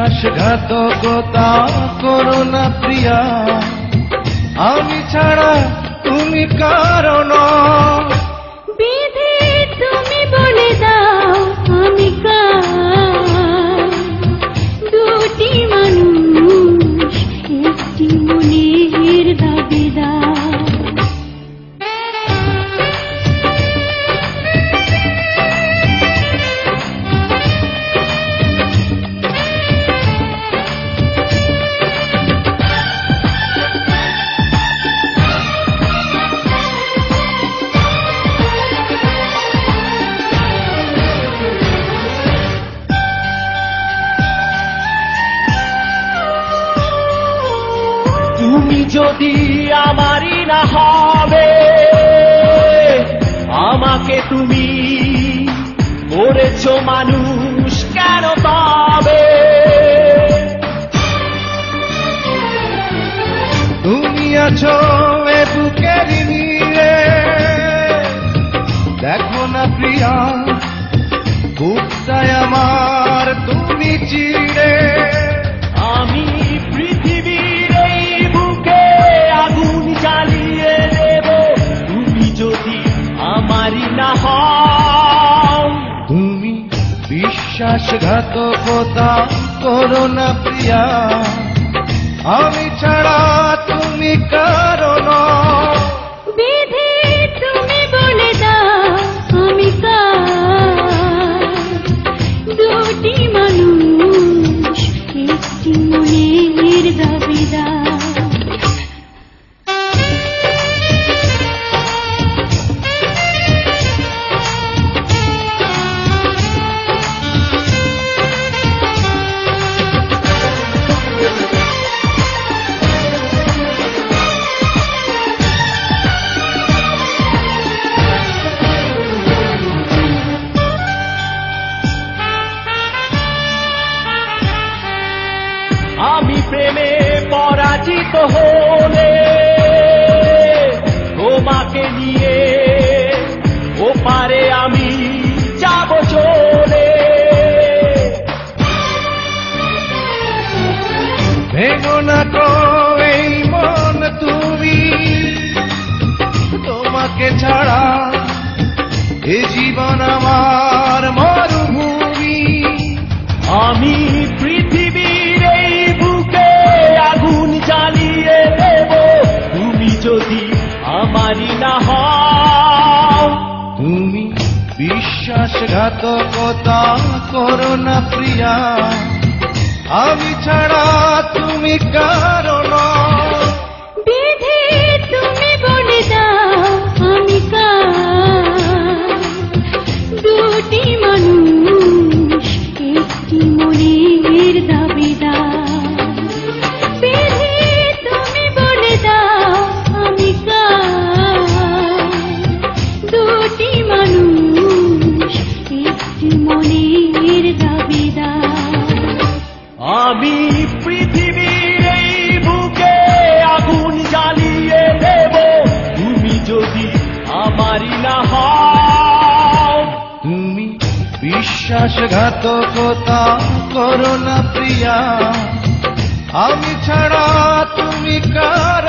বিশ্বাসঘাতকতা করো না প্রিয়া, আমি ছাড়া তুমি কারণ। বিধি তুমি বলে দাও আমি কার, দুটি মানুষ একটি মনের দাবিদার। তুমি যদি আমারই না হবে, আমাকে তুমি করেছো মানুষ কেন তবে? তুমি আছো এ বুকের নীড়ে, দেখো না প্রিয়া বুকটায় আমার তুমি চিড়ে। আমি পৃথিবীর এই বুকে আগুন জ্বালিয়ে দেব, তুমি যদি আমারই না হও। তুমি বিশ্বাসঘাতকতা করো না প্রিয়া, আমি ছাড়া তুমি কারণ। বিধি তুমি বলে দাও আমি কার, দুটি মানুষ একটি মনের দাবিদার। আমি প্রেমে পরাজিত হলে তোমাকে নিয়ে ওপারে আমি যাব চলে। ভেঙো না তো এই মন তুমি, তোমাকে ছাড়া এ জীবন আমার মরুভূমি। আমি পৃথিবীর এই বুকে আগুন জ্বালিয়ে দেব, তুমি যদি আমারই না হও। তুমি বিশ্বাসঘাতকতা করো না প্রিয়া, আমি ছাড়া তুমি কারণ। বিধি তুমি বলে দাও আমি কার, দুটি মানুষ একটি মনের দাবিদার। বিধি তুমি বলে দাও আমি কার, দুটি মানুষ একটি মনের দাবিদার। আমি পৃথিবীর এই বুকে আগুন জ্বালিয়ে দেব, তুমি যদি আমারই না হও। তুমি বিশ্বাসঘাতকতা করো না প্রিয়া, আমি ছাড়া তুমি কার।